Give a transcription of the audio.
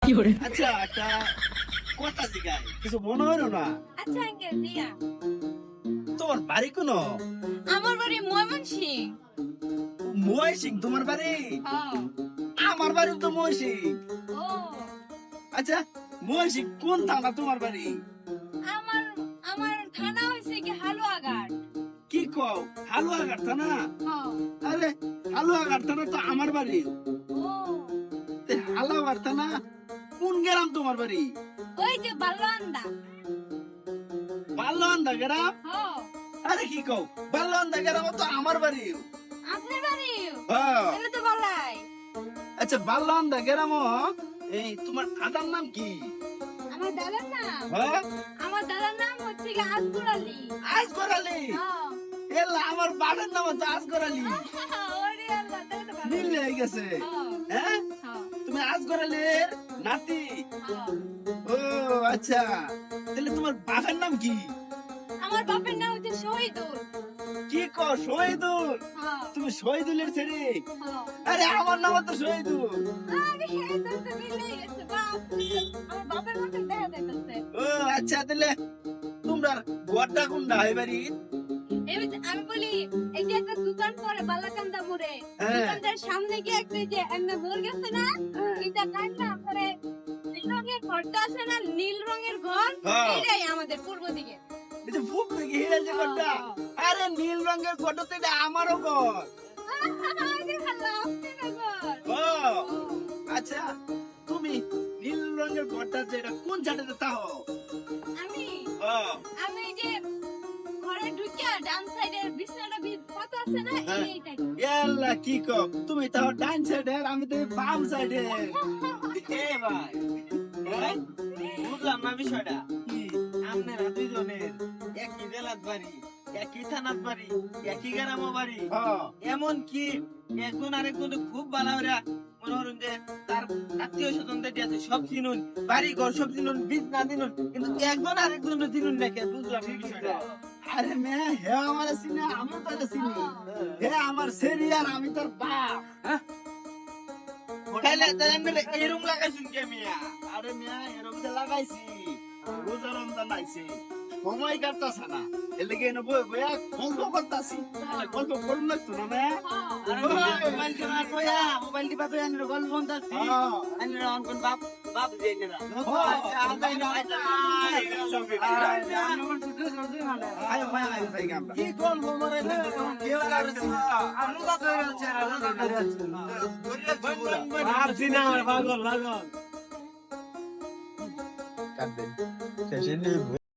আচ্ছা একটা কথা জিগাই কিছু মনে হলো না? আচ্ছা আঙ্কেল দিয়া তোমার বাড়ি কোনো আমার বাড়ি ময়মনসিং। মহেশিং তোমার বাড়ি? হ্যাঁ। আমার বাড়ি তো মহেশিং। ও আচ্ছা মহেশিং কোন থানা তোমার বাড়ি? আমার আমার থানা হইছে কি হালুয়াঘাট। কি কও হালুয়াঘাট থানা? হ্যাঁ। আরে হালুয়াঘাট থানা তো আমার বাড়ি। ও হালুয়াঘাট থানা কোন গ্রাম তোমার বাড়ি? ওই যে বালুয়ান্দা। বাল্লান্দা গ্রাম? হ্যাঁ। আরে কি কও বাল্লান্দা গ্রাম তো আমার বাড়ি। আপনার বাড়ি? হ্যাঁ। তাহলে তো ভালাই। আচ্ছা বাল্লান্দা গ্রাম এই তোমার দাদার নাম কি? আমার দাদার নাম হ্যাঁ আমার দাদার নাম হচ্ছে কি আসগর আলী। আসগর আলী? হ্যাঁ। এলা আমার বাবার নাম তো আসগর আলী। ওরে আল্লাহ, তাহলে তো ভালো। মিল হয়ে গেছে। হ্যাঁ। হ্যাঁ হ্যাঁ। তুমি আসগর আলীর নাতি? হ্যাঁ। ও আচ্ছা তাহলে তোমার বাবার নাম কি? আমার বাপের নাম হচ্ছে শহীদুল। কি কও শহীদুল? হ্যাঁ। তুমি শহীদুলের ছেলে? হ্যাঁ। আরে আমার নাম তো শহীদুল। আরে শহীদুল তো মিলেই গেছে বাপ। আমার বাপের মতো দেখা যাইতেছে। ও আচ্ছা তাহলে তোমরা গোয়াটা কোনটা এবারে? আমি বলি এই যে একটা দোকান পরে বালাকান্দা মোড়ে, হ্যাঁ। দোকানটার সামনে গিয়ে একটা যে একটা মোড় গেছে না, এটা কাটনা পরে নীল রঙের ঘরটা আছে না, নীল রঙের ঘর, হ্যাঁ। এটাই আমাদের পূর্ব দিকে। এই যে ফুক দেখি হিরা যে গোটা। আরে নীল রঙের গোটা তো এটা আমারও ঘর। আরে ভালো, আপনার ঘর। ও আচ্ছা তুমি নীল রঙের ঘরটা যেটা কোন জায়গাতে তাও? আমি ও আমি এই যে ঘরে ঢুকিয়া ডান সাইডের বিছানাটা কত আছে না, হ্যাঁ। এইটাই। এলা কি কও তুমি তাও ডান সাইডে আমি তো বাম সাইডে। এ ভাই, এই, বুঝলাম না বিষয়টা। আপনারা দুইজনের একই জেলার বাড়ি, একই থানার বাড়ি, একই গ্রামও বাড়ি, হ্যাঁ এমন কি একজন আরেকজন খুব ভালো হইরা মনে করুন যে তার আত্মীয় স্বজনদের দিয়ে আছে সব চিনুন, বাড়ি ঘর সব চিনুন, বীজ না চিনুন, কিন্তু একজন আরেকজন চিনুন না কে? বুঝলাম এই বিষয়টা। আরে মে হে আমার চিনে আমি তো চিনি। হে আমার সেরি আর আমি তোর বাপ। তাইলে তাইলে এরকম লাগাইছুন কে মিয়া? আরে মিয়া এরকম যে লাগাইছি রোজা রমজান আইছে সময় কাটতাছে না এর লেগে এনে বই বইয়া গল্প করতাছি গল্প করুন না তো না মেয়া? আরে মোবাইল টিপা তোয়া, মোবাইল টিপা তোয়া আনির গল্প বলতাছি। হ্যাঁ। আনির অনকন বাপ বাপ দিয়ে নিরা। আয় মায়া আয় যাই আমরা কি গল্প মরে না? কেউ লাগছে না। আমরা তো ধরে আছে, আমরা তো ধরে আছে। ভাবছি না পাগল পাগল। কাটবেন শেষে নিয়ে